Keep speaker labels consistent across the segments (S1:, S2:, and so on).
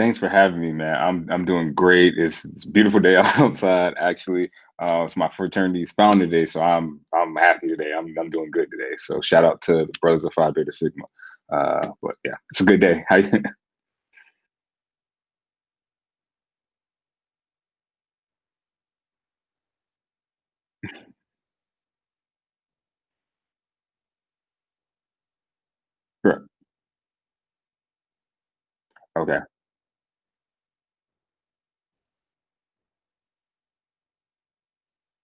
S1: Thanks for having me, man. I'm doing great. It's a beautiful day outside, actually. It's my fraternity's founder day, so I'm happy today. I'm doing good today. So shout out to the brothers of Phi Beta Sigma. But yeah, it's a good day. How you? Sure. Okay.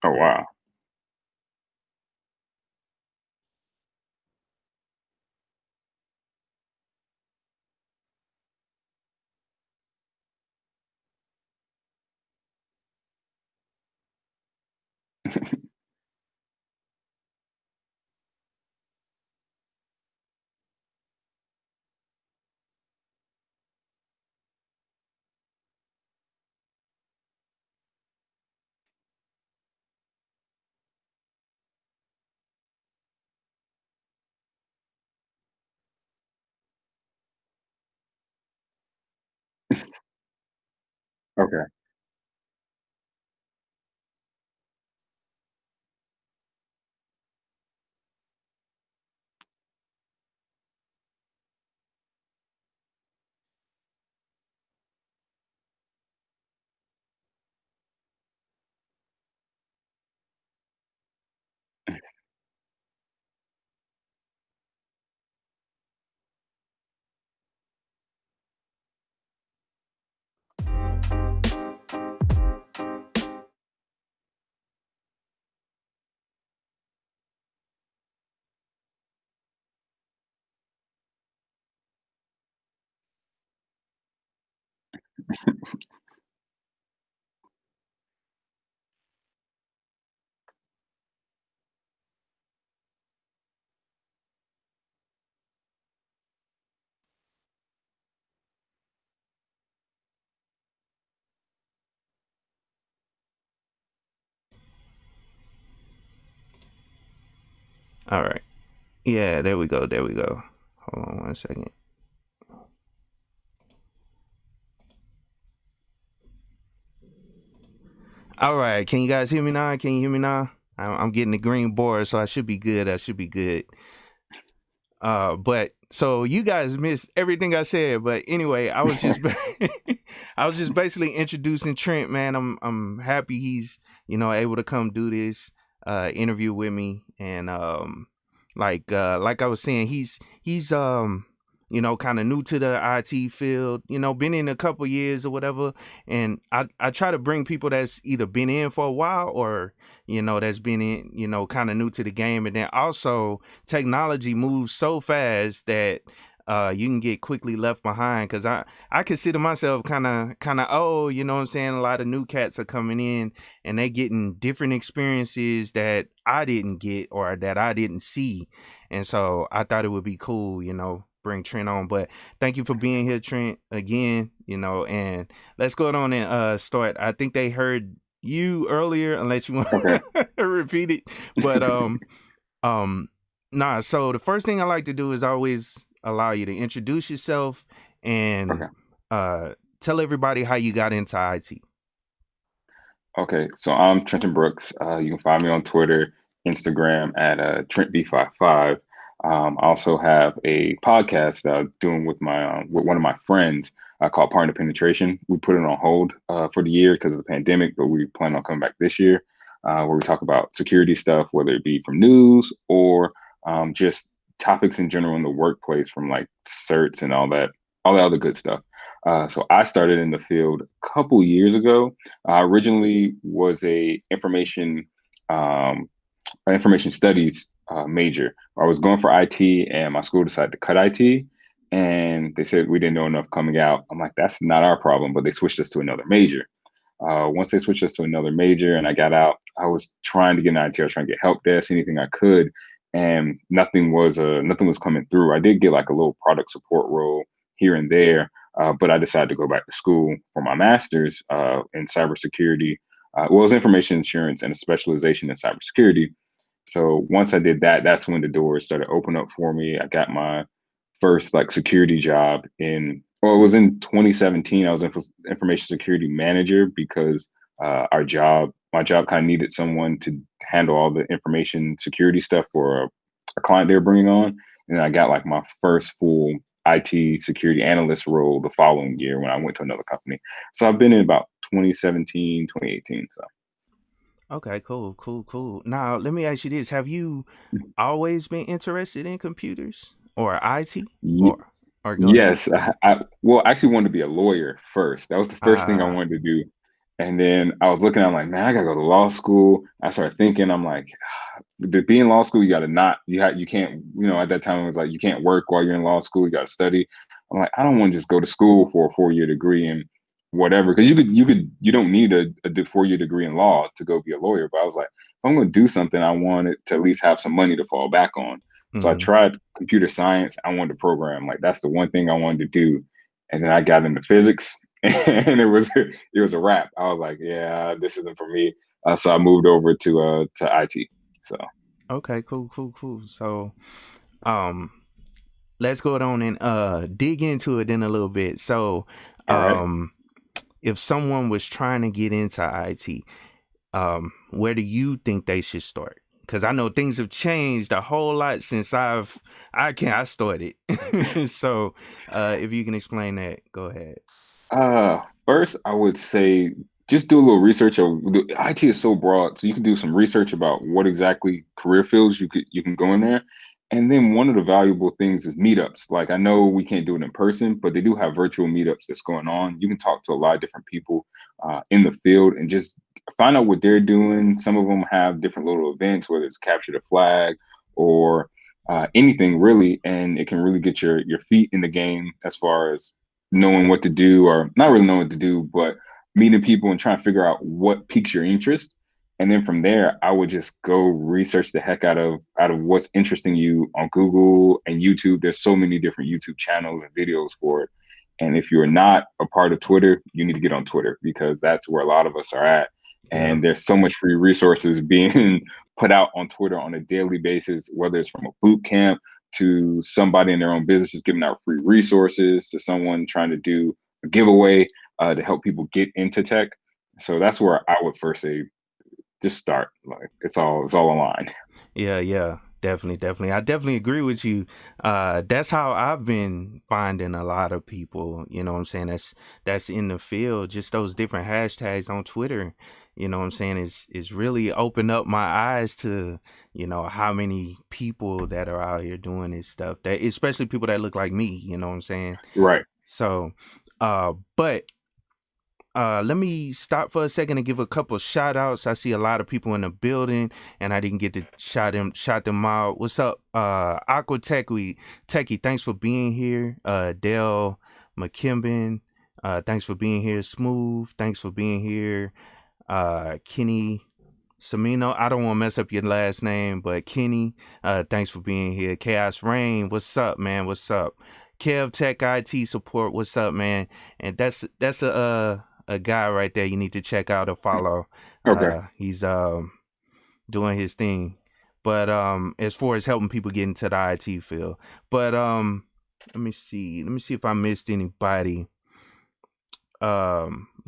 S1: Oh wow. Okay.
S2: All right. Yeah, there we go. There we go. Hold on one second. All right. Can you guys hear me now? Can you hear me now? I'm getting the green board, so I should be good. I should be good. But so you guys missed everything I said. But anyway, I was just I was just basically introducing Trent, man. I'm happy he's able to come do this interview with me, and like I was saying, he's kind of new to the IT field, been in a couple years or whatever. And I try to bring people that's either been in for a while or, that's been in, kind of new to the game. And then also technology moves so fast that you can get quickly left behind. Cause I consider myself kind of old, you know what I'm saying? A lot of new cats are coming in and they getting different experiences that I didn't get or that I didn't see. And so I thought it would be cool, bring Trent on. But thank you for being here, Trent, again, and let's go on and start. I think they heard you earlier, unless you want
S1: Okay.
S2: to repeat it. But um nah, so the first thing I like to do is always allow you to introduce yourself and
S1: Okay.
S2: uh tell everybody how you got into IT.
S1: Okay. So I'm Trenton Brooks. You can find me on Twitter, Instagram at TrentB55. I also have a podcast that I'm doing with my with one of my friends called Partner Penetration. We put it on hold for the year because of the pandemic, but we plan on coming back this year, where we talk about security stuff, whether it be from news or just topics in general in the workplace, from like certs and all that other good stuff. So I started in the field a couple years ago. I originally was um, an information studies major. I was going for IT, and my school decided to cut IT, and they said we didn't know enough coming out. I'm like, that's not our problem, but they switched us to another major. Once they switched us to another major, and I got out, I was trying to get an IT. I was trying to get help desk, anything I could, and nothing was coming through. I did get like a little product support role here and there, but I decided to go back to school for my master's in cybersecurity. Well, it was information insurance and a specialization in cybersecurity. So once I did that, that's when the doors started opening up for me. I got my first like security job in Well, it was in 2017. I was information security manager because my job kind of needed someone to handle all the information security stuff for a client they were bringing on. And I got like my first full IT security analyst role the following year when I went to another company. So I've been in about 2017, 2018. So
S2: Okay, cool. Now, let me ask you this. Have you always been interested in computers or IT? Or go ahead.
S1: yes, well, I actually wanted to be a lawyer first. That was the first thing I
S2: Ah,
S1: wanted to do. And then I was looking, I'm like, man, I gotta go to law school. I started thinking, I'm like, to be in law school, you gotta not, you can't, at that time it was like, you can't work while you're in law school, you gotta study. I'm like, I don't want to just go to school for a 4-year degree and whatever. Cause you don't need a 4-year degree in law to go be a lawyer. But I was like, if I'm gonna do something, I wanted to at least have some money to fall back on. So I
S2: mm-hmm.
S1: tried computer science. I wanted to program. Like that's the one thing I wanted to do. And then I got into physics and it was a wrap. I was like, yeah, this isn't for me. So I moved over to IT. So
S2: Okay, cool. So, um, let's go on and dig into it in a little bit. So,
S1: all right.
S2: um, if someone was trying to get into IT, where do you think they should start? Because I know things have changed a whole lot since I started. So, if you can explain that, go ahead.
S1: First, I would say just do a little research. IT is so broad, so you can do some research about what exactly career fields you can go in there. And then one of the valuable things is meetups. Like I know we can't do it in person, but they do have virtual meetups that's going on. You can talk to a lot of different people in the field and just find out what they're doing. Some of them have different little events, whether it's capture the flag or anything really, and it can really get your feet in the game as far as knowing what to do or not really knowing what to do, but meeting people and trying to figure out what piques your interest. And then from there, I would just go research the heck out of what's interesting you on Google and YouTube. There's so many different YouTube channels and videos for it. And if you're not a part of Twitter, you need to get on Twitter because that's where a lot of us are at.
S2: Yeah.
S1: And there's so much free resources being put out on Twitter on a daily basis, whether it's from a boot camp to somebody in their own business just giving out free resources to someone trying to do a giveaway to help people get into tech. So that's where I would first say just start. Like it's all aligned.
S2: Yeah, definitely. I definitely agree with you. That's how I've been finding a lot of people, you know what I'm saying, that's in the field, just those different hashtags on Twitter, you know what I'm saying, is really opened up my eyes to, how many people that are out here doing this stuff, that especially people that look like me, you know what I'm saying?
S1: Right.
S2: So, but let me stop for a second and give a couple shout outs. I see a lot of people in the building and I didn't get to shout them out. What's up? Aqua Techie, thanks for being here. Dale McKimbin, thanks for being here. Smooth, thanks for being here. Kenny Samino, I don't want to mess up your last name, but Kenny, thanks for being here. Chaos Rain, what's up, man? What's up? Kev Tech IT support, what's up, man? And that's a guy right there you need to check out or follow.
S1: Okay.
S2: He's doing his thing. But as far as helping people get into the IT field. But let me see if I missed anybody.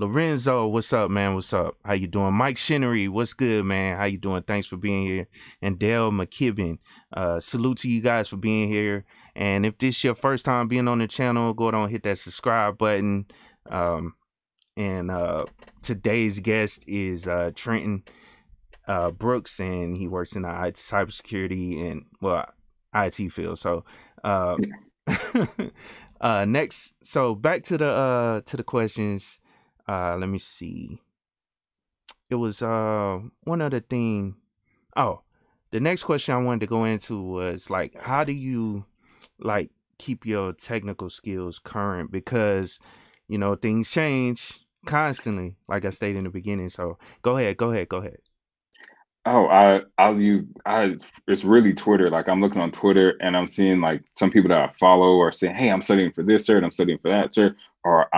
S2: Lorenzo, what's up, man? What's up? How you doing? Mike Shinnery, what's good, man? How you doing? Thanks for being here. And Dale McKibben, salute to you guys for being here. And if this is your first time being on the channel, go ahead and hit that subscribe button. And today's guest is Trenton Brooks, and he works in the cybersecurity and IT field. So next, so back to the questions. Let me see. It was one other thing. Oh, the next question I wanted to go into was like, how do you like keep your technical skills current? Because things change constantly, like I stated in the beginning. So go ahead.
S1: Oh, it's really Twitter. Like I'm looking on Twitter and I'm seeing like some people that I follow are saying, "Hey, I'm studying for this cert, I'm studying for that cert," or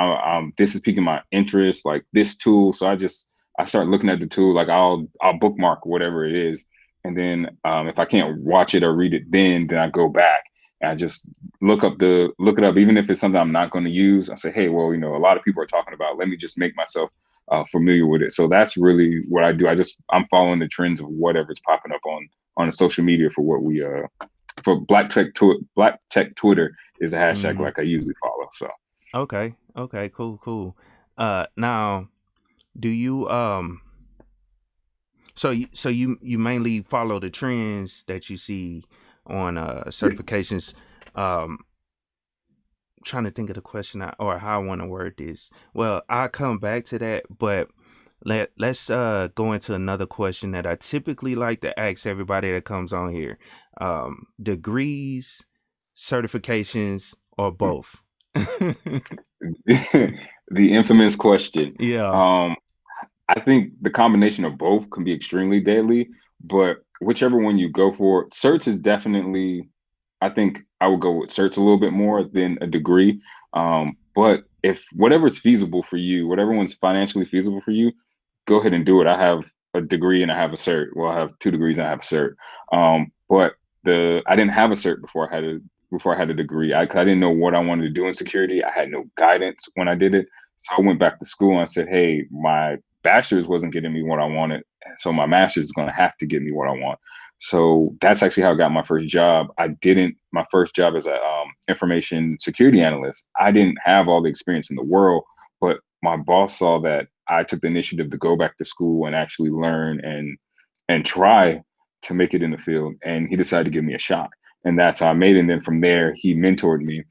S1: this is piquing my interest, like this tool." So I start looking at the tool, like I'll bookmark whatever it is, and then if I can't watch it or read it, then I go back And I just look it up, even if it's something I'm not going to use. I say, hey, well, a lot of people are talking about. Let me just make myself familiar with it. So that's really what I do. I'm following the trends of whatever's popping up on the social media for what we for Black Tech Twitter is the hashtag
S2: Mm-hmm.
S1: like I usually follow. So
S2: Okay. Okay. Cool. Now, do you so you mainly follow the trends that you see on certifications. Trying to think of the question or how I want to word this. Well, I'll come back to that, but let's go into another question that I typically like to ask everybody that comes on here. Degrees, certifications, or both?
S1: the infamous question.
S2: Yeah.
S1: Um, I think the combination of both can be extremely deadly, but whichever one you go for, certs is definitely, I think I would go with certs a little bit more than a degree. But if whatever's feasible for you, whatever one's financially feasible for you, go ahead and do it. I have a degree and I have a cert. Well, I have 2 degrees and I have a cert. But I didn't have a cert before I had a degree. I didn't know what I wanted to do in security. I had no guidance when I did it. So I went back to school and I said, hey, my bachelor's wasn't getting me what I wanted. So my master's is going to have to get me what I want. So that's actually how I got my first job. My first job as a information security analyst. I didn't have all the experience in the world, but my boss saw that I took the initiative to go back to school and actually learn and try to make it in the field. And he decided to give me a shot. And that's how I made it. And then from there, he mentored me.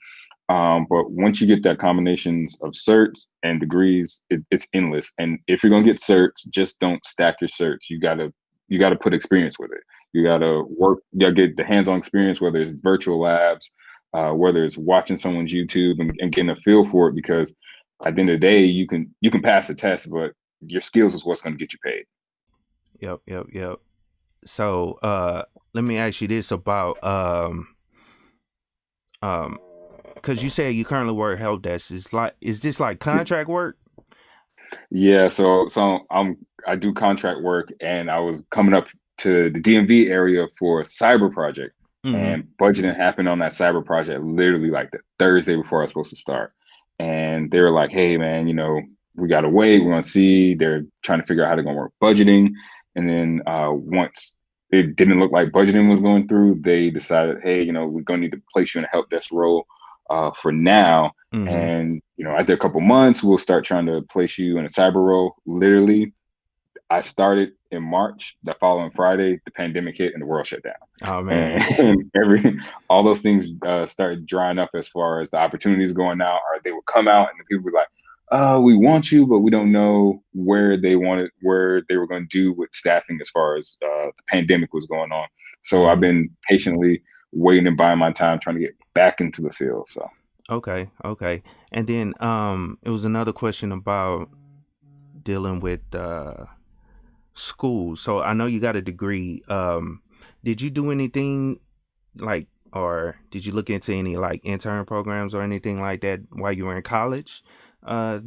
S1: But once you get that combinations of certs and degrees, it's endless. And if you're gonna get certs, just don't stack your certs. You gotta put experience with it. You gotta work. You gotta get the hands-on experience, whether it's virtual labs, whether it's watching someone's YouTube and getting a feel for it. Because at the end of the day, you can pass the test, but your skills is what's gonna get you paid.
S2: Yep. So let me ask you this about because you say you currently work help desk. Is this like contract work?
S1: Yeah, so I do contract work, and I was coming up to the DMV area for a cyber project,
S2: Mm-hmm.
S1: and budgeting happened on that cyber project literally like the Thursday before I was supposed to start, and they were like, "Hey, man, we gotta wait. We're gonna see." They're trying to figure out how they're gonna work budgeting, and then once it didn't look like budgeting was going through, they decided, "Hey, we're gonna need to place you in a help desk role for now."
S2: Mm-hmm.
S1: And after a couple months, we'll start trying to place you in a cyber role. Literally, I started in March. The following Friday, the pandemic hit and the world shut down.
S2: Oh man.
S1: And all those things started drying up as far as the opportunities going out, or they would come out and the people were like, we want you, but we don't know where they were going to do with staffing as far as the pandemic was going on. So I've
S2: Mm-hmm.
S1: been patiently waiting and buying my time trying to get back into the field. So.
S2: Okay. And then it was another question about dealing with school. So I know you got a degree. Did you do anything like, or did you look into any like intern programs or anything like that while you were in college, uh,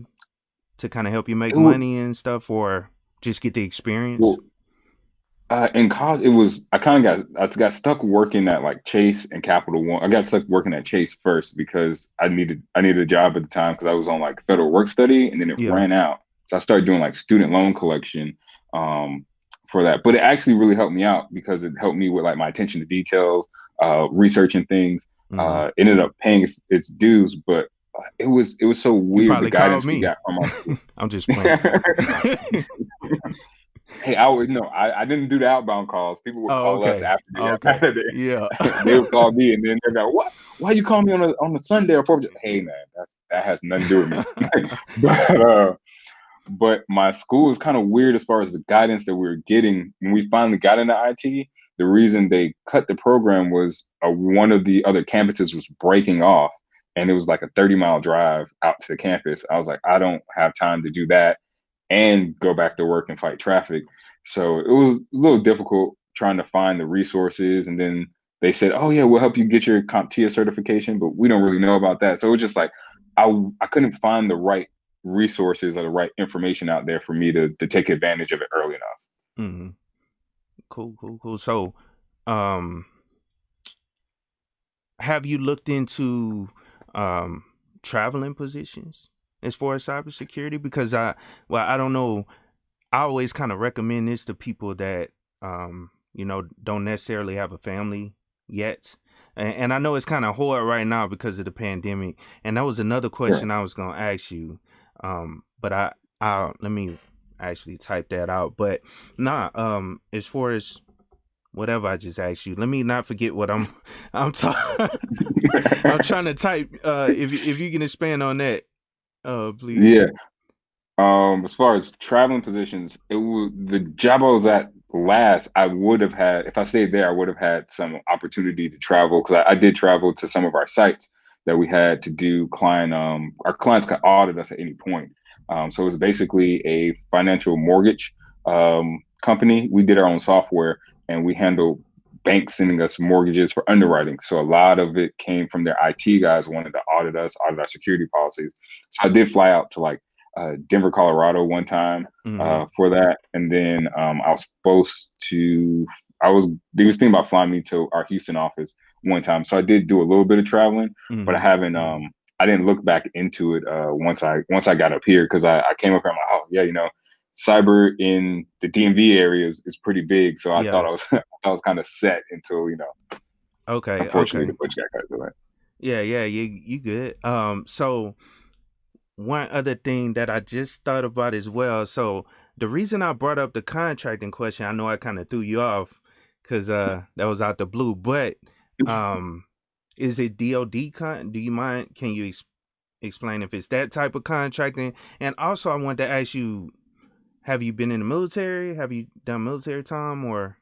S2: to kind of help you make
S1: It was,
S2: money and stuff, or just get the experience?
S1: well, in college, it was I got stuck working at like Chase and Capital One. I got stuck working at Chase first because I needed a job at the time because I was on like federal work study, and then it
S2: Yeah.
S1: ran out. So I started doing like student loan collection um, for that. But it actually really helped me out because it helped me with like my attention to details, researching things.
S2: Mm-hmm.
S1: Ended up paying its dues, but it was so
S2: You
S1: weird the
S2: probably called
S1: guidance we
S2: me.
S1: got from our school.
S2: I'm just playing.
S1: Hey, I didn't do the outbound calls. People would
S2: Oh,
S1: call us
S2: okay.
S1: after they got
S2: Okay.
S1: mad at it.
S2: Yeah.
S1: They would call me, and then they're like, "What? Why you call me on a Sunday or 4th?" Hey, man, that has nothing to do with me. But my school is kind of weird as far as the guidance that we were getting when we finally got into IT. The reason they cut the program was one of the other campuses was breaking off, and it was like a 30-mile drive out to the campus. I was like, I don't have time to do that and go back to work and fight traffic. So it was a little difficult trying to find the resources. And then they said, "Oh yeah, we'll help you get your CompTIA certification," but we don't really know about that. So it was just like I couldn't find the right resources or the right information out there for me to take advantage of it early enough.
S2: Hmm. Cool. So, um, have you looked into um, traveling positions as far as cybersecurity? Because I don't know. I always kind of recommend this to people that don't necessarily have a family yet. And I know it's kind of hard right now because of the pandemic. And that was another
S1: Sure.
S2: question I was gonna ask you. But I let me actually type that out. But nah, as far as whatever I just asked you, let me not forget what I'm talking. I'm trying to type. If you can expand on that, please.
S1: Yeah. As far as traveling positions, the job I was at last, I would have had, if I stayed there, I would have had some opportunity to travel because I did travel to some of our sites that we had to do our clients could audit us at any point. So it was basically a financial mortgage company. We did our own software and we handled banks sending us mortgages for underwriting. So a lot of it came from their IT guys wanted to audit us, audit our security policies. So I did fly out to like Denver, Colorado one time
S2: Mm-hmm.
S1: for that. And then I was supposed to, they was thinking about flying me to our Houston office one time. So I did do a little bit of traveling, but
S2: Mm-hmm.
S1: I didn't look back into it once I got up here because I came up here, I'm like, oh, yeah, cyber in the DMV area is pretty big. So I thought
S2: Yeah.
S1: I was, I was kind of set until,
S2: Okay.
S1: unfortunately the
S2: Okay.
S1: Butch got cut to it.
S2: Yeah. Yeah. You good. So one other thing that I just thought about as well. So the reason I brought up the contracting question, I know I kind of threw you off because that was out the blue, but um, is it DoD Do you mind? Can you explain if it's that type of contracting? And also, I wanted to ask you: have you been in the military? Have you done military time or?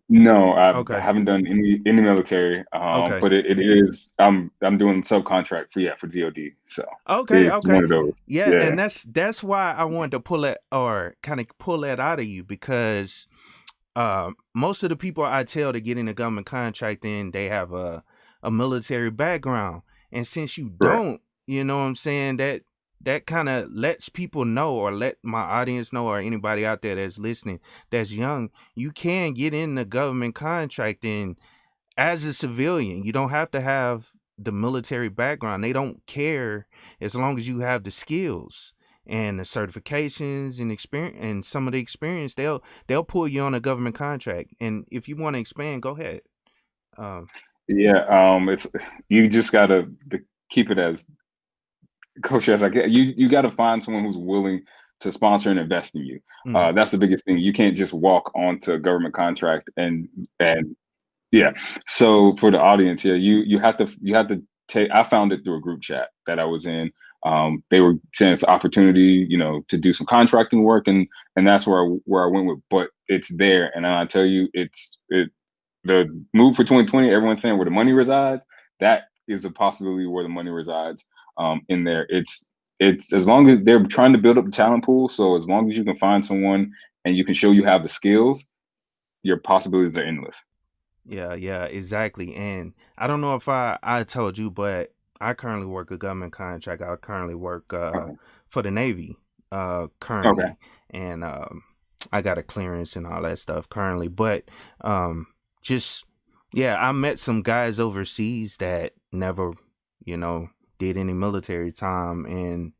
S1: No, I
S2: Okay.
S1: haven't done any military,
S2: Okay.
S1: but it is I'm doing subcontract for DoD, so
S2: Okay,
S1: it's
S2: okay.
S1: one of those.
S2: Yeah,
S1: Yeah,
S2: and that's why I wanted to pull it or kind of pull that out of you because most of the people I tell to get into government contracting, they have a military background. And since you
S1: correct.
S2: don't, you know what I'm saying, that kind of lets people know or let my audience know or anybody out there that's listening that's young, you can get into government contracting as a civilian. You don't have to have the military background. They don't care as long as you have the skills and the certifications and experience and some of the experience. They'll pull you on a government contract. And if you want to expand, go ahead. Um,
S1: Yeah, it's you just gotta keep it as kosher as I can. You got to find someone who's willing to sponsor and invest in you.
S2: mm,
S1: That's the biggest thing. You can't just walk onto a government contract and yeah. So for the audience, yeah, you have to take. I found it through a group chat that I was in. They were saying it's an opportunity, to do some contracting work, and that's where I went with. But it's there, and I tell you, the move for 2020. Everyone's saying where the money resides. That is a possibility where the money resides. In there, it's as long as they're trying to build up the talent pool. So as long as you can find someone and you can show you have the skills, your possibilities are endless.
S2: yeah, yeah, exactly. And I don't know if I told you, but I currently work a government contract. I currently work
S1: Okay.
S2: for the Navy
S1: Okay.
S2: currently, and I got a clearance and all that stuff currently. But um, just yeah, I met some guys overseas that never, you know, did any military time, and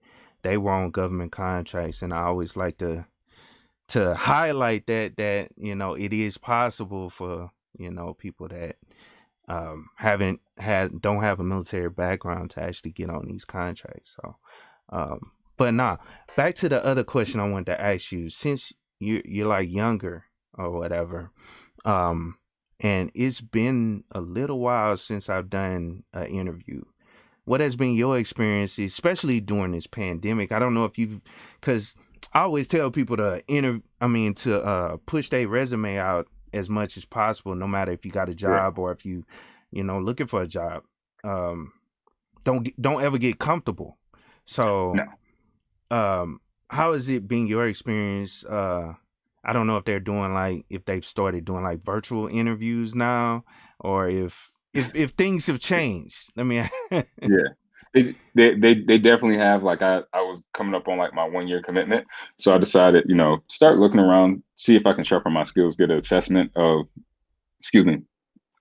S2: they were on government contracts. And I always like to highlight that it is possible for people that haven't had don't have a military background to actually get on these contracts. So but nah, back to the other question I wanted to ask you. Since you're like younger or whatever, um and it's been a little while since I've done an interview. What has been your experience, especially during this pandemic? I don't know if you've, because I always tell people to push their resume out as much as possible, no matter if you got a
S1: Right.
S2: job or if looking for a job. Um, don't ever get comfortable. So,
S1: No.
S2: how has it been your experience? I don't know if if they've started doing like virtual interviews now, or if things have changed. Let me.
S1: Yeah. They definitely have. Like I was coming up on like my 1 year commitment. So I decided, start looking around, see if I can sharpen my skills, get an assessment of, excuse me,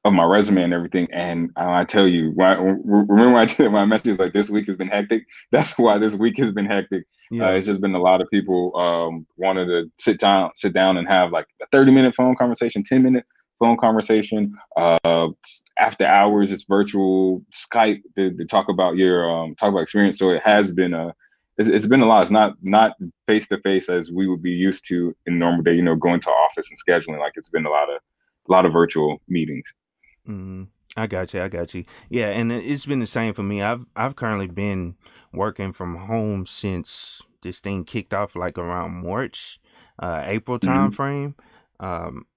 S1: of my resume and everything. And I tell you, remember when I messaged like this week has been hectic? That's why this week has been hectic.
S2: Yeah.
S1: It's just been a lot of people wanted to sit down and have like a 30-minute phone conversation, 10-minute phone conversation. After hours, it's virtual Skype to talk about your talk about experience. So it has been it's been a lot. It's not face to face as we would be used to in normal day. Going to office and scheduling. Like it's been a lot of virtual meetings.
S2: Mm-hmm. I got you. Yeah, and it's been the same for me. I've currently been working from home since this thing kicked off, like around March, April time
S1: Mm-hmm.
S2: frame,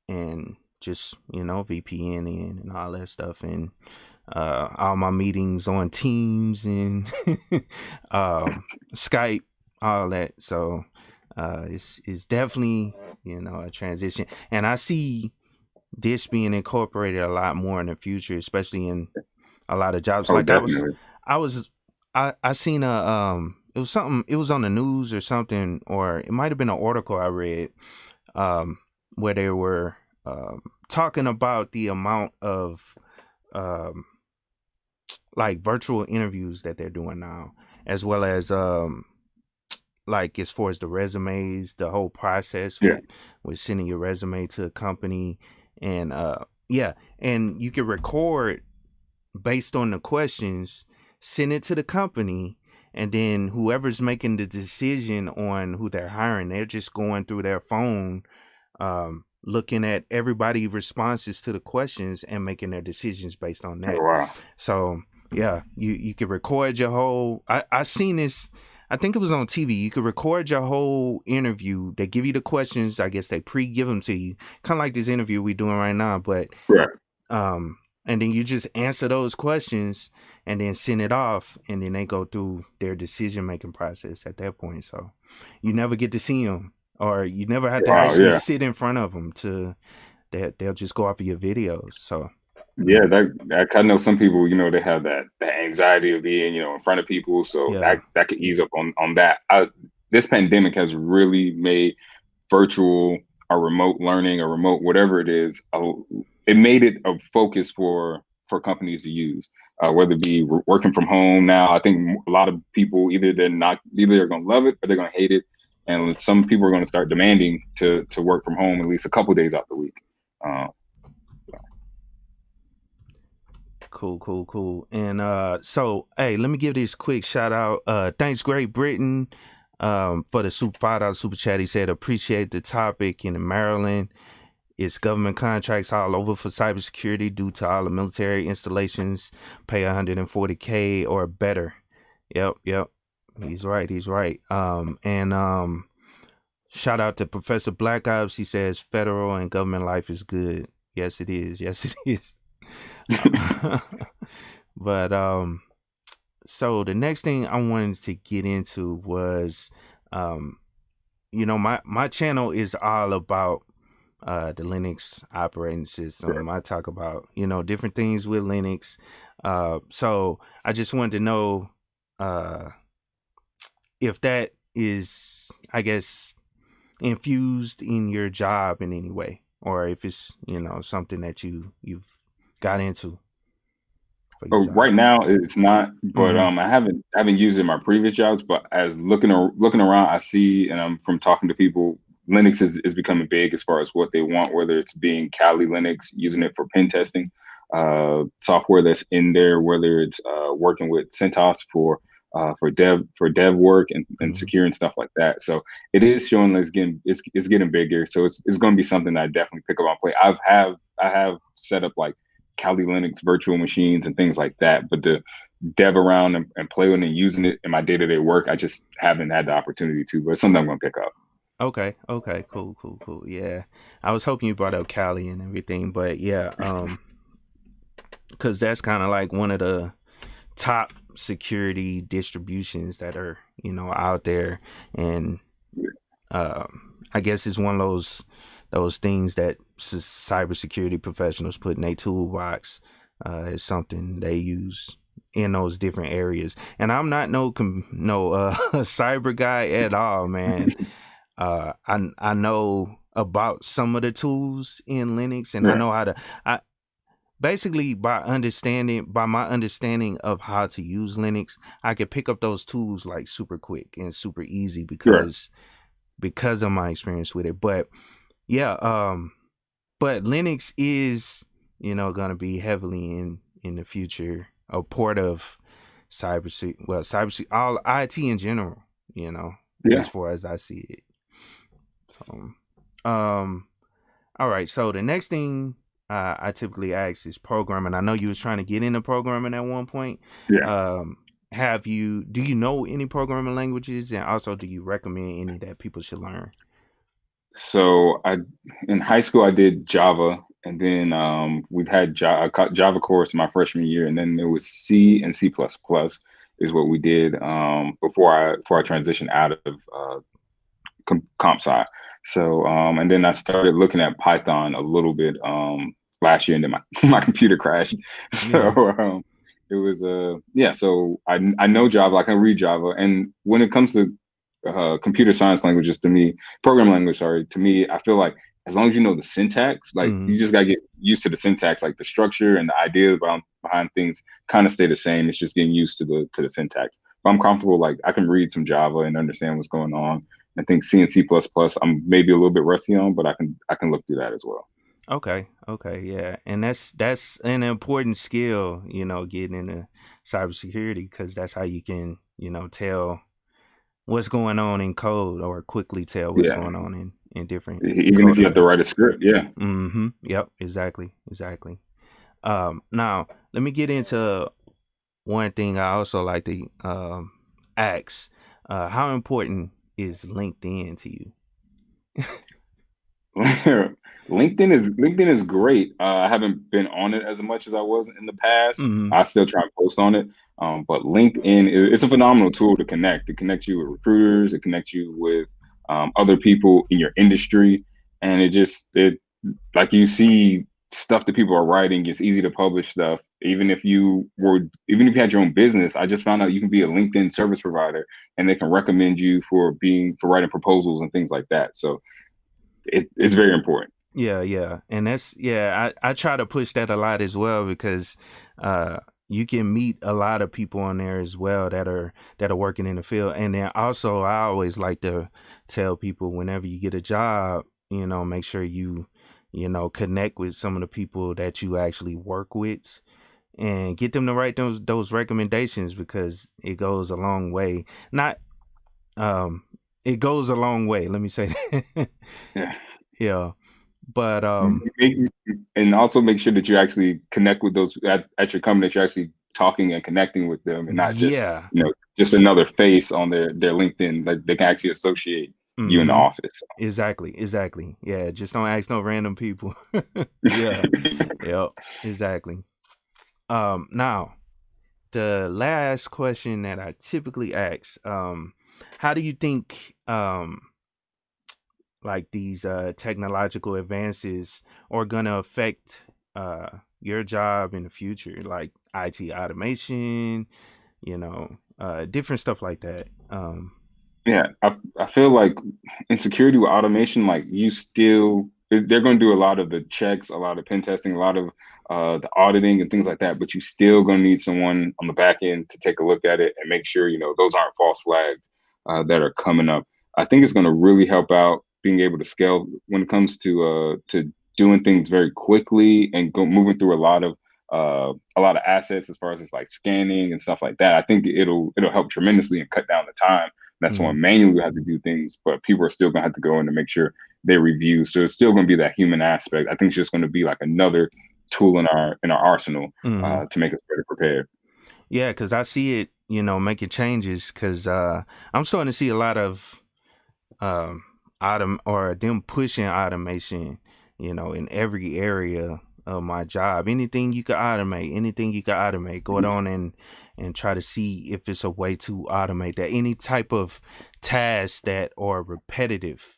S2: and just VPN in and all that stuff, and all my meetings on Teams and Skype, all that. So it's definitely a transition, and I see this being incorporated a lot more in the future, especially in a lot of jobs.
S1: Oh,
S2: Like
S1: definitely.
S2: I seen it was something, it was on the news or something, or it might have been an article I read, um, where they were talking about the amount of um, like virtual interviews that they're doing now, as well as like as far as the resumes, the whole process
S1: Yeah.
S2: with sending your resume to a company, and yeah, and you can record based on the questions, send it to the company, and then whoever's making the decision on who they're hiring, they're just going through their phone, looking at everybody's responses to the questions and making their decisions based on
S1: Oh,
S2: that.
S1: wow.
S2: So yeah, you could record your whole. I seen this. I think it was on TV. You could record your whole interview. They give you the questions. I guess they pre-give them to you, kind of like this interview we're doing right now. But
S1: Right.
S2: and then you just answer those questions and then send it off, and then they go through their decision making process at that point. So you never get to see them, or you never have to
S1: Wow.
S2: actually
S1: Yeah.
S2: sit in front of them to. They'll just go off of your videos. So
S1: Yeah. That I know some people, they have that anxiety of being, in front of people. So
S2: yeah.
S1: that could ease up on that. This pandemic has really made virtual or remote learning or remote whatever it is, it made it a focus for companies to use, whether it be working from home. Now I think a lot of people either they're going to love it or they're going to hate it, and some people are going to start demanding to work from home at least a couple of days out the week. uh,
S2: Cool. And so hey, let me give this quick shout out. Thanks Great Britain for the $5 super chat. He said appreciate the topic. In Maryland, it's government contracts all over for cybersecurity due to all the military installations pay $140K or better. Yep. He's right. And shout out to Professor Black Ops. He says federal and government life is good. Yes, it is. But so the next thing I wanted to get into was my channel is all about the Linux operating system. I talk about different things with Linux. So I just wanted to know if that is, I guess, infused in your job in any way, or if it's something that you've got into for your job.
S1: right now it's not, but
S2: Mm-hmm.
S1: I haven't used it in my previous jobs. But as looking around, I see, and I'm from talking to people, Linux is becoming big as far as what they want, whether it's being Kali Linux, using it for pen testing, software that's in there, whether it's working with CentOS for dev work and
S2: Mm-hmm.
S1: secure and stuff like that. So it is showing that it's getting bigger. So it's going to be something that I definitely pick up on play. I have set up like Kali Linux virtual machines and things like that, but to dev around and play with it and using it in my day-to-day work, I just haven't had the opportunity to, but it's something I'm going to pick up.
S2: Okay. Cool. Yeah, I was hoping you brought up Cali and everything, but yeah, because that's kind of like one of the top security distributions that are out there, and I guess it's one of those things that cybersecurity professionals put in their toolbox. Is something they use in those different areas. And I'm not no cyber guy at all, man. I know about some of the tools in Linux, and I
S1: Right.
S2: know how to. basically by my understanding of how to use Linux, I could pick up those tools like super quick and super easy
S1: Sure.
S2: because of my experience with it. But yeah, but Linux is, gonna be heavily in the future a part of cybersecurity, all IT in general, as
S1: Yeah.
S2: far as I see it. So, um, all right. So the next thing I typically ask is programming. I know you was trying to get into programming at one point.
S1: Yeah.
S2: Um, do you know any programming languages, and also do you recommend any that people should learn?
S1: So in high school I did Java, and then we've had Java course my freshman year, and then it was C and C++ is what we did before I transitioned out of comp sci. So and then I started looking at Python a little bit last year, and then my my computer crashed. So
S2: Yeah.
S1: it was yeah. So I know Java, I can read Java, and when it comes to computer science languages, to me, programming language, sorry, to me, I feel like as long as you know the syntax, like
S2: Hmm.
S1: you just gotta get used to the syntax, like the structure and the idea behind things kind of stay the same. It's just getting used to the syntax. But I'm comfortable, like I can read some Java and understand what's going on. I think C and C++, I'm maybe a little bit rusty on, but I can look through that as well.
S2: Okay. Okay. Yeah. And that's an important skill, getting into cybersecurity, because that's how you can, tell what's going on in code, or quickly tell what's
S1: Yeah,
S2: going on in different
S1: even if
S2: code
S1: you have to write
S2: languages.
S1: a script, yeah.
S2: Mm-hmm. Yep. Exactly. Exactly. Now let me get into one thing I also like to ask. How important is LinkedIn to you?
S1: LinkedIn is great. I haven't been on it as much as I was in the past.
S2: Mm-hmm.
S1: I still try and post on it, but LinkedIn it's a phenomenal tool to connect. It connects you with recruiters. It connects you with other people in your industry, and it like you see stuff that people are writing. It's easy to publish stuff. Even if you had your own business, I just found out you can be a LinkedIn service provider, and they can recommend you for writing proposals and things like that. So it's very important.
S2: Yeah, yeah. And I try to push that a lot as well, because uh you can meet a lot of people on there as well that are working in the field. And then also I always like to tell people, whenever you get a job, make sure you connect with some of the people that you actually work with, and get them to write those recommendations, because it goes a long way. Not um it goes a long way, let me say that.
S1: Yeah.
S2: Yeah. But
S1: Make, and also make sure that you actually connect with those at your company, that you're actually talking and connecting with them, and not just
S2: yeah.
S1: just another face on their LinkedIn. Like they can actually associate you in the
S2: Mm-hmm.
S1: office.
S2: Exactly. Exactly. Yeah. Just don't ask no random people. Yeah. Yep. Exactly. Now the last question that I typically ask, how do you think like these technological advances are gonna affect your job in the future, like IT automation, different stuff like that.
S1: Yeah, I feel like in security with automation, like they're going to do a lot of the checks, a lot of pen testing, a lot of the auditing and things like that. But you still going to need someone on the back end to take a look at it and make sure those aren't false flags that are coming up. I think it's going to really help out being able to scale when it comes to doing things very quickly and moving through a lot of assets as far as it's like scanning and stuff like that. I think it'll help tremendously and cut down the time that's
S2: Mhm.
S1: someone manually have to do things, but people are still gonna have to go in to make sure they review. So it's still gonna be that human aspect. I think it's just gonna be like another tool in our arsenal
S2: Mhm.
S1: to make us better prepared.
S2: Yeah, because I see it, making changes. Because I'm starting to see a lot of um, or them pushing automation, in every area of my job. Anything you could automate, go on and try to see if it's a way to automate that. Any type of tasks that are repetitive,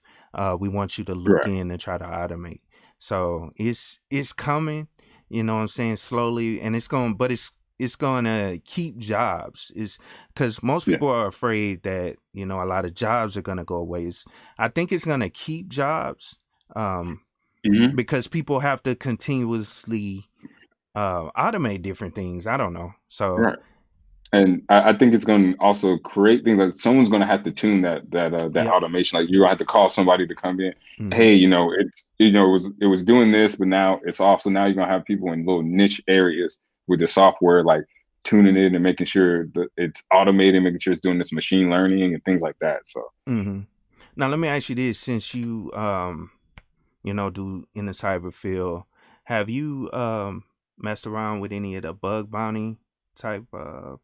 S2: we want you to look
S1: Right.
S2: in and try to automate. So it's coming, what I'm saying, slowly, and it's gonna keep jobs. Is because most
S1: Yeah.
S2: people are afraid that a lot of jobs are gonna go away. I think it's gonna keep jobs,
S1: Hmm.
S2: because people have to continuously automate different things. I don't know. So
S1: Right. And I think it's going to also create things like someone's going to have to tune that
S2: yep.
S1: automation. Like you have to call somebody to come in.
S2: Hmm.
S1: Hey, it's it was doing this, but now it's off. So now you're gonna have people in little niche areas with the software, like tuning it and making sure that it's automated, making sure it's doing this machine learning and things like that. So
S2: Hmm. Now let me ask you this: since you do in the cyber field, have you messed around with any of the bug bounty type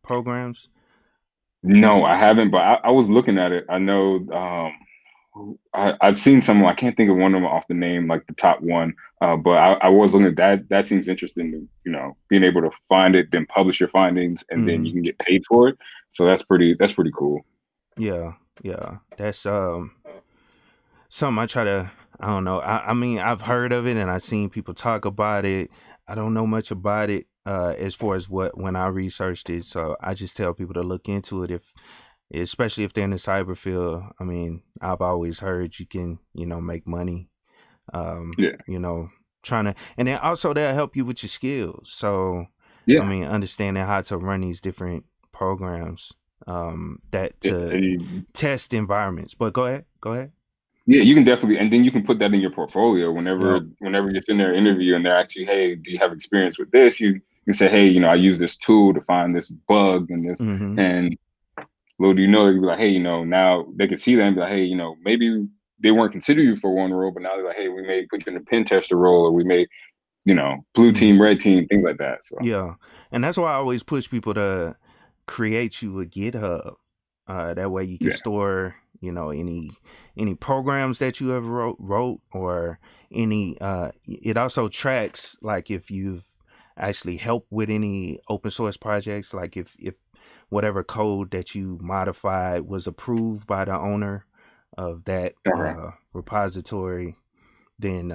S2: programs?
S1: no, I haven't, but I was looking at it. I know I've seen some. I can't think of one of them off the name, like the top one. But I was looking at that. That seems interesting. Being able to find it, then publish your findings, and then you
S2: Hmm.
S1: can get paid for it. So that's pretty cool.
S2: Yeah, yeah. That's something I try to. I don't know. I mean, I've heard of it and I've seen people talk about it. I don't know much about it as far as when I researched it. So I just tell people to look into it especially if they're in the cyber field. I mean, I've always heard you can, make money.
S1: Yeah,
S2: You know, trying to, and then also they'll help you with your skills. So, I
S1: yeah,
S2: mean, understanding how to run these different programs that
S1: yeah.
S2: to test environments. But go ahead.
S1: Yeah, you can definitely, and then you can put that in your portfolio whenever
S2: Yep.
S1: whenever you're in their interview and they're asking you, hey, do you have experience with this? You can say, hey, I use this tool to find this bug and this,
S2: Mm-hmm.
S1: and little do you know, they'd be like, hey, now they can see that and be like, hey, maybe they weren't considering you for one role, but now they're like, hey, we may put you in a pen tester role, or we may, blue
S2: Mm-hmm.
S1: team, red team, things like that. So
S2: Yeah, and that's why I always push people to create you a GitHub. That way you can
S1: yeah,
S2: store, any programs that you ever wrote or any. It also tracks like if you've actually helped with any open source projects, like if whatever code that you modified was approved by the owner of that
S1: all right.
S2: repository, then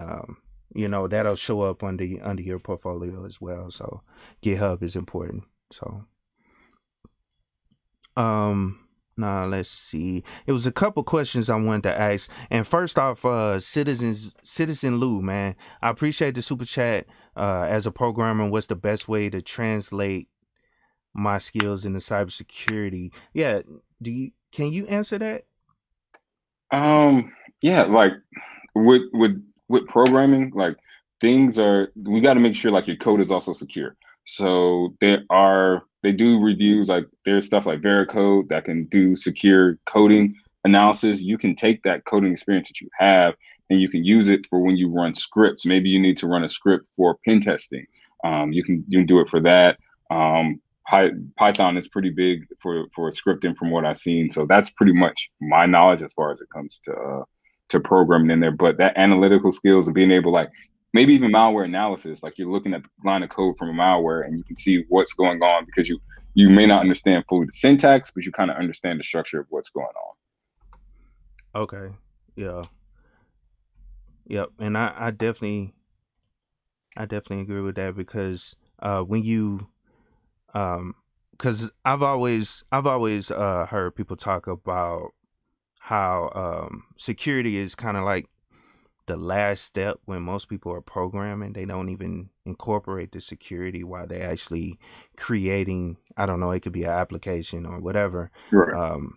S2: that'll show up under your portfolio as well. So GitHub is important. So um now let's see. It was a couple questions I wanted to ask. And first off, Citizen Lou, man, I appreciate the super chat. As a programmer, what's the best way to translate my skills into cybersecurity? Yeah, can you answer that?
S1: Yeah, like with programming, like we got to make sure like your code is also secure. So they do reviews, like there's stuff like Veracode that can do secure coding analysis. You can take that coding experience that you have and you can use it for when you run scripts. Maybe you need to run a script for pen testing. You can do it for that. um Python is pretty big for scripting from what I've seen. So that's pretty much my knowledge as far as it comes to programming in there. But that analytical skills and being able, like, maybe even malware analysis, like you're looking at the line of code from a malware and you can see what's going on, because you may not understand fully the syntax, but you kind of understand the structure of what's going on.
S2: Okay. Yeah. Yep. And I definitely agree with that because when you because I've always heard people talk about how security is kind of like the last step when most people are programming. They don't even incorporate the security while they're actually creating. I don't know. It could be an application or whatever.
S1: Right.
S2: Um,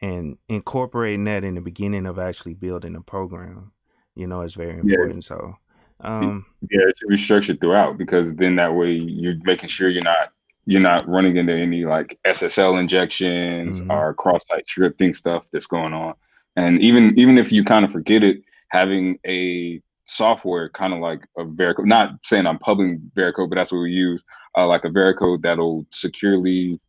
S2: and incorporating that in the beginning of actually building a program, is very
S1: Yeah.
S2: important. So,
S1: Yeah,
S2: um,
S1: it should be structured throughout, because then that way you're making sure you're not running into any like SSL injections
S2: mhm.
S1: or cross-site scripting stuff that's going on. And even if you kind of forget it, having a software kind of like a Veracode, not saying I'm publishing Veracode, but that's what we use, like a Veracode that'll securely,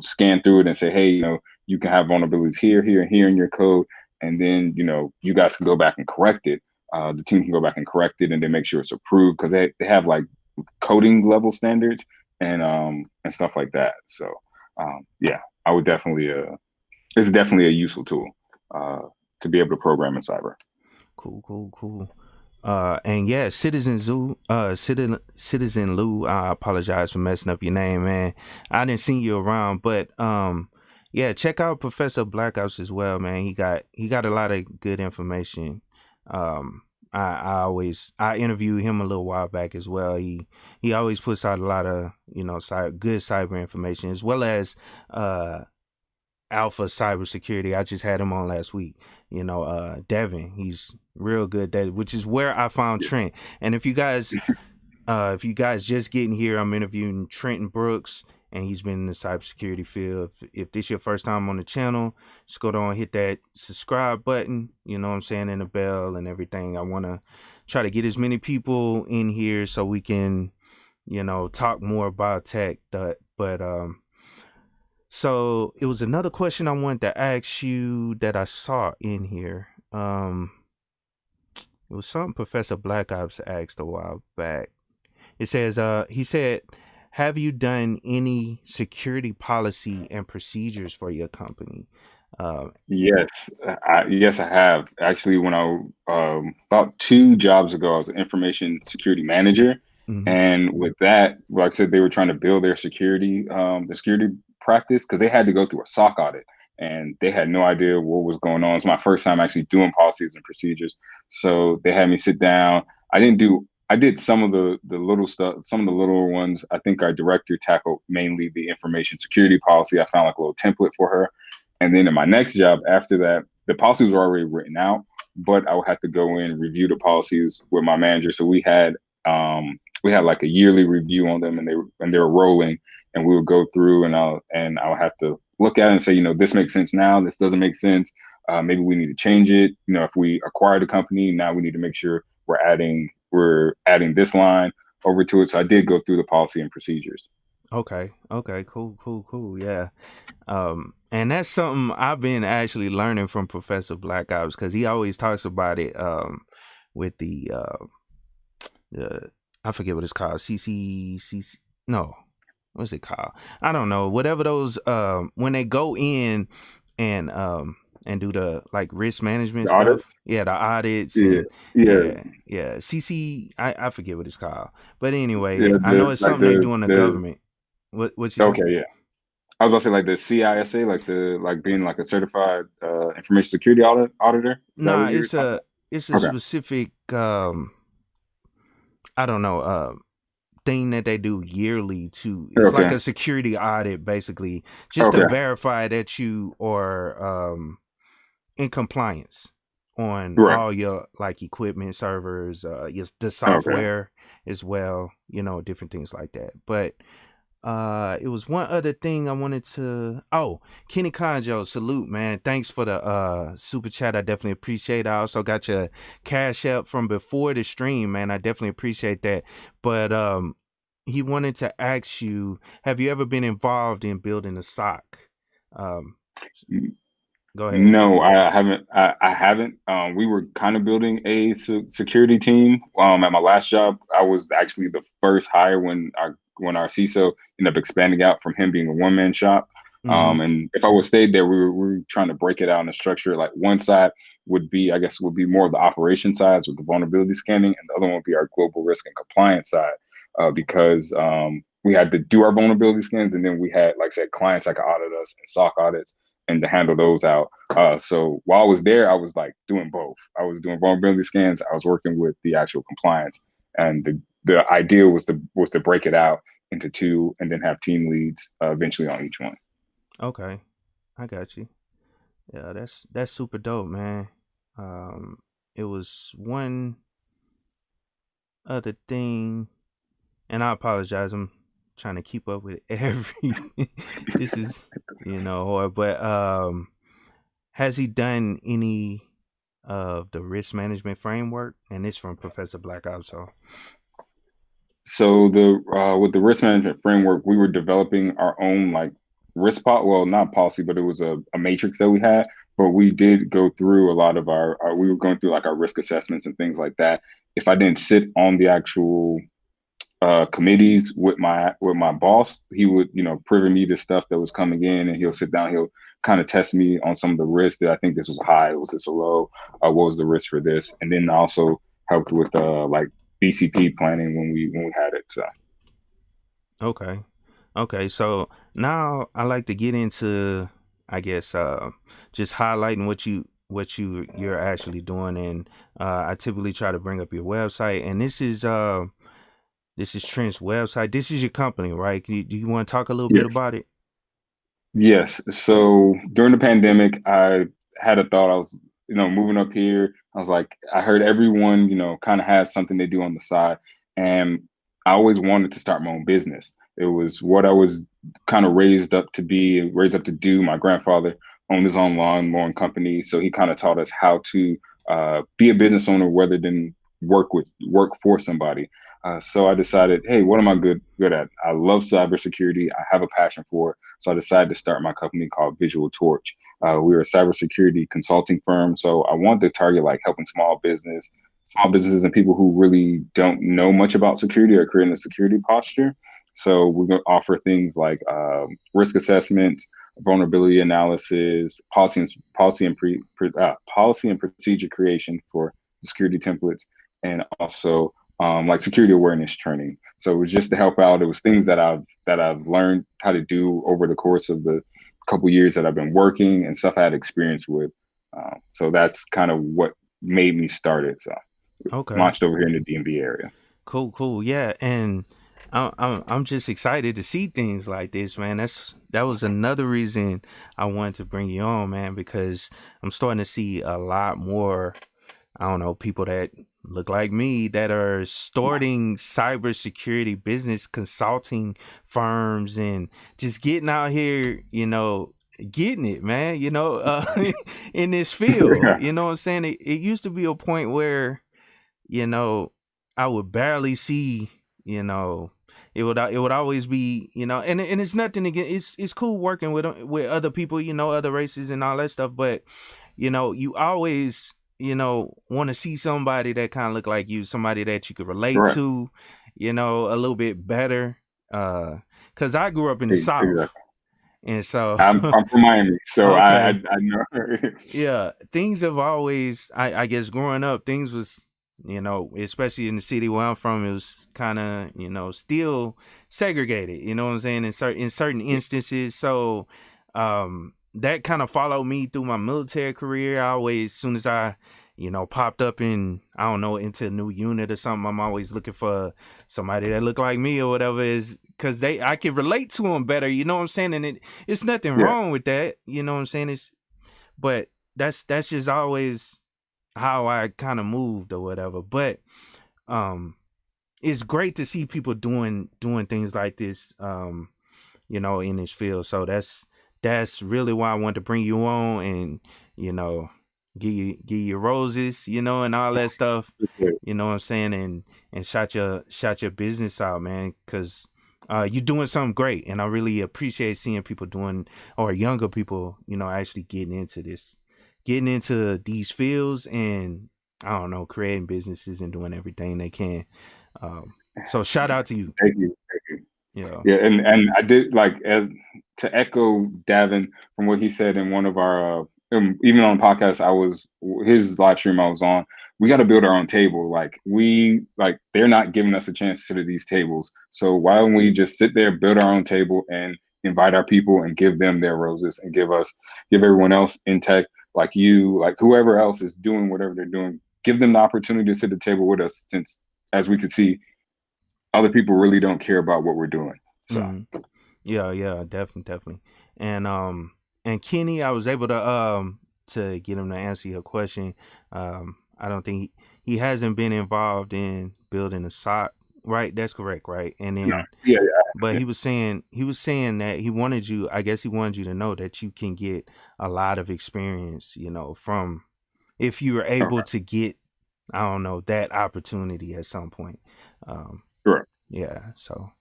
S1: scan through it and say, hey, you can have vulnerabilities here, here, and here in your code. And then, you guys can go back and correct it. The team can go back and correct it and then make sure it's approved, because they have like coding level standards and stuff like that. So yeah, I would definitely it's definitely a useful tool uh, to be able to program in cyber.
S2: Cool, cool, cool. And yeah, Citizen Lou. I apologize for messing up your name, man. I didn't see you around, but yeah, check out Professor Blackouts as well, man. He got a lot of good information. I interviewed him a little while back as well. He always puts out a lot of good cyber information, as well as alpha cybersecurity. I just had him on last week. Devin, he's real good. Which is where I found Trent. And if you guys just getting here, I'm interviewing Trenton Brooks, and he's been in the cybersecurity field. If this your first time on the channel, just go down and hit that subscribe button, you know what I'm saying, and the bell and everything. I want to try to get as many people in here so we can, talk more about tech. So it was another question I wanted to ask you that I saw in here. It was something Professor Black Ops asked a while back. It says, he said, have you done any security policy and procedures for your company?
S1: Yes, yes, I have. Actually, when I about 2 jobs ago, I was an information security manager,
S2: Mm-hmm.
S1: and with that, like I said, they were trying to build their security practice because they had to go through a SOC audit, and they had no idea what was going on. It's my first time actually doing policies and procedures, so they had me sit down. I did some of the little stuff, some of the little ones. I think our director tackled mainly the information security policy. I found like a little template for her. And then in my next job after that, the policies were already written out, but I would have to go in and review the policies with my manager. So we had like a yearly review on them, and they were rolling, and we would go through, and I would have to look at it and say, this makes sense now, this doesn't make sense. Maybe we need to change it. If we acquired a company, now we need to make sure we're adding this line over to it. So I did go through the policy and procedures.
S2: Okay. Cool. Yeah. And that's something I've been actually learning from Professor Black Ops, because he always talks about it with the I forget what it's called, CC no, what's it called? I don't know. Whatever those when they go in and do the like risk management stuff.
S1: Audits?
S2: Yeah, the audits.
S1: Yeah,
S2: and yeah. CC, I forget what it's called. But anyway,
S1: yeah.
S2: I know it's something they do in the government. What you say?
S1: Okay, yeah. I was about to say like the CISA, like being like a certified information security auditor. Is that
S2: Nah,
S1: what you're talking about?
S2: it's a
S1: Okay.
S2: specific I don't know thing that they do yearly to. It's like a security audit, basically, just to verify that you are in compliance on all your like equipment, servers, the software as well, different things like that. But it was one other thing I wanted to. Oh, Kenny Conjo, salute, man. Thanks for the super chat. I definitely appreciate it. I also got your cash app from before the stream, man. I definitely appreciate that. But he wanted to ask you, have you ever been involved in building a SOC? Go ahead.
S1: No, I haven't. I haven't. We were kind of building a security team. At my last job, I was actually the first hire when our CISO ended up expanding out from him being a one-man shop.
S2: Mm-hmm.
S1: And if I would stayed there, we were trying to break it out in the structure. Like one side would be more of the operation sides with the vulnerability scanning, and the other one would be our global risk and compliance side, because we had to do our vulnerability scans, and then we had, like I said, clients that could audit us and SOC audits and to handle those out. So while I was there, I was like doing both. I was doing vulnerability scans. I was working with the actual compliance, and the idea was to break it out into two, and then have team leads eventually on each one.
S2: Okay, I got you. Yeah, that's super dope, man. It was one other thing, and I apologize. I'm trying to keep up with everything. This is hard, but has he done any of the risk management framework? And it's from Professor Black Ops.
S1: So with the risk management framework, we were developing our own like risk not policy, but it was a matrix that we had. But we did go through a lot of we were going through like our risk assessments and things like that. If I didn't sit on the actual committees with my boss, he would privy me to stuff that was coming in, and he'll sit down, he'll kind of test me on some of the risks that I think this was high, was this a low, what was the risk for this, and then also helped with like BCP planning when we had it. So
S2: Okay, so now I like to get into, I guess, just highlighting what you you're actually doing, and I typically try to bring up your website, and this is Trent's website. This is your company, right? Do you want to talk a little bit
S1: Yes.
S2: about it?
S1: Yes. So during the pandemic, I had a thought. I was, moving up here. I was like, I heard everyone, kind of has something they do on the side. And I always wanted to start my own business. It was what I was kind of raised up to do. My grandfather owned his own lawn mowing company. So he kind of taught us how to be a business owner rather than work for somebody. So I decided, hey, what am I good at? I love cybersecurity. I have a passion for it. So I decided to start my company called Visual Torch. We're a cybersecurity consulting firm. So I wanted to target like helping small businesses and people who really don't know much about security or creating a security posture. So we're going to offer things like risk assessment, vulnerability analysis, policy and procedure creation for security templates, and also like security awareness training. So it was just to help out. It was things that I've learned how to do over the course of the couple years that I've been working and stuff I had experience with. So that's kind of what made me start it. So
S2: Okay.
S1: launched over here in the DMV area.
S2: Cool. Yeah, and I'm just excited to see things like this, man. That was another reason I wanted to bring you on, man, because I'm starting to see a lot more, I don't know, people that look like me that are starting cybersecurity business consulting firms and just getting out here, getting it, man, in this field.
S1: Yeah,
S2: You know what I'm saying? It used to be a point where, you know, I would barely see, it would always be, and it's nothing against, it's cool working with other people, other races and all that stuff, but you always, want to see somebody that kind of look like you, somebody that you could relate
S1: right.
S2: to, a little bit better. Cause I grew up in the South,
S1: Exactly.
S2: and so
S1: I'm from Miami, so
S2: okay,
S1: I know.
S2: yeah, things have always, I guess, growing up, things was, especially in the city where I'm from, it was kind of, still segregated. You know what I'm saying? In certain instances, so that kind of followed me through my military career. I always, as soon as I, popped up in, I don't know, into a new unit or something, I'm always looking for somebody that look like me or whatever, is because I could relate to them better. You know what I'm saying? And it's nothing
S1: Yeah,
S2: wrong with that. You know what I'm saying? But that's just always how I kind of moved or whatever. But um it's great to see people doing things like this, in this field. So that's really why I wanted to bring you on and, you know, give you roses, and all that stuff.
S1: yeah,
S2: You know what I'm saying? And shout your business out, man, because you're doing something great, and I really appreciate seeing people doing, or younger people, actually getting into these fields, and I don't know, creating businesses and doing everything they can. So shout out to you.
S1: thank you. Thank you.
S2: Yeah.
S1: Yeah, and I did like to echo Davin from what he said in one of our even on the podcast I was his live stream I was on. We got to build our own table. Like they're not giving us a chance to sit at these tables. So why don't we just sit there, build our own table, and invite our people and give them their roses and give everyone else in tech like you, like whoever else is doing whatever they're doing, give them the opportunity to sit at the table with us. Since as we could see, other people really don't care about what we're doing. So.
S2: Mhm. Yeah, definitely. And Kenny, I was able to get him to answer your question. I don't think he hasn't been involved in building a sock, right? That's correct, right? And
S1: No,
S2: then,
S1: yeah,
S2: but
S1: yeah,
S2: he was saying that he wanted you, I guess he wanted you to know that you can get a lot of experience, from, if you were able
S1: okay,
S2: to get, I don't know, that opportunity at some point. Um,
S1: sure.
S2: yeah, so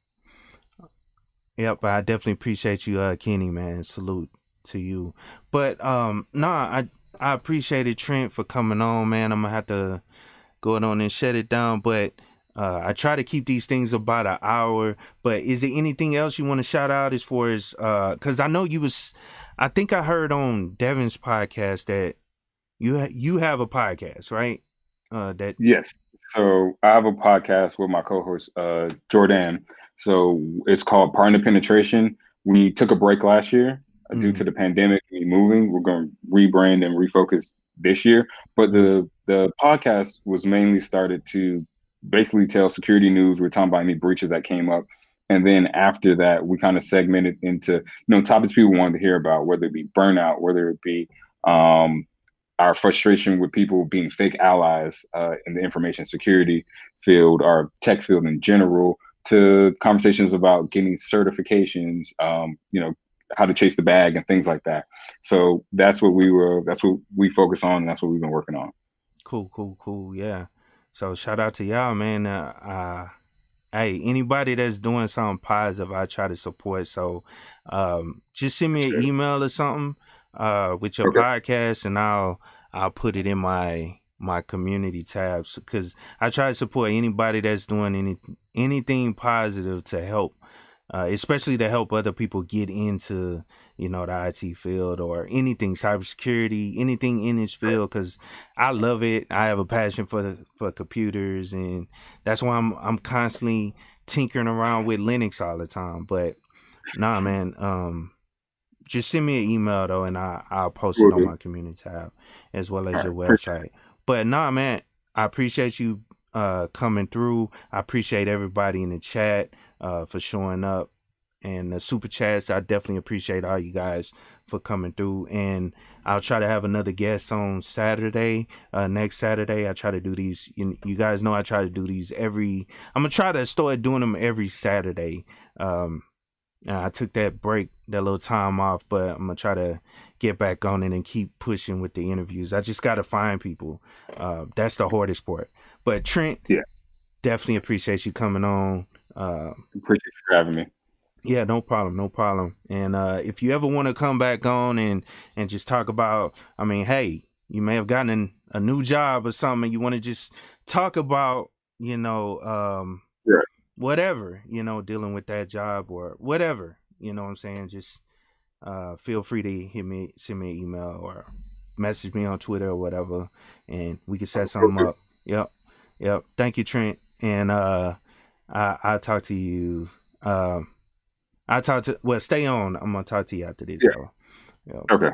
S2: yep, I definitely appreciate you, Kenny, man. Salute to you. But nah, I appreciated Trent for coming on, man. I'm gonna have to go on and shut it down. But I try to keep these things about an hour. But is there anything else you want to shout out as far as because I know I think I heard on Devin's podcast that you have a podcast, right? That
S1: Yes. So I have a podcast with my co-host Jordan. So it's called Partner Penetration. We took a break last year due to
S2: mm,
S1: the pandemic and moving. We're going to rebrand and refocus this year. But the podcast was mainly started to basically tell security news. We're talking about any breaches that came up. And then after that, we kind of segmented into, topics people wanted to hear about, whether it be burnout, whether it be our frustration with people being fake allies in the information security field or tech field in general, to conversations about getting certifications, how to chase the bag and things like that. So that's what we focus on, and that's what we've been working on.
S2: Cool. Yeah. So shout out to y'all, man. Hey, anybody that's doing something positive, I try to support. So just send me an email or something with your podcast, and I'll put it in my community tabs, because I try to support anybody that's doing anything positive to help, especially to help other people get into the IT field or anything cybersecurity, anything in this field, because I love it. I have a passion for computers, and that's why I'm constantly tinkering around with Linux all the time. But nah, man, just send me an email though, and I'll post it on my community tab as well as your website. But nah, man, I appreciate you coming through. I appreciate everybody in the chat for showing up, and the super chats. I definitely appreciate all you guys for coming through. And I'll try to have another guest on Saturday, next Saturday. I try to do these. You guys know I try to do these I'm gonna try to start doing them every Saturday. I took that break, that little time off, but I'm gonna try to get back on it and keep pushing with the interviews. I just gotta find people. That's the hardest part. But Trent, definitely appreciate you coming on.
S1: Appreciate you for having me.
S2: Yeah, no problem. And if you ever want to come back on and just talk about, hey, you may have gotten a new job or something, you want to just talk about, whatever, dealing with that job or whatever, you know what I'm saying? Just feel free to send me an email or message me on Twitter or whatever, and we can set something up. Yep. Thank you, Trent. And I'll talk to you. Stay on. I'm gonna talk to you after this.
S1: Yeah.
S2: So,
S1: Okay.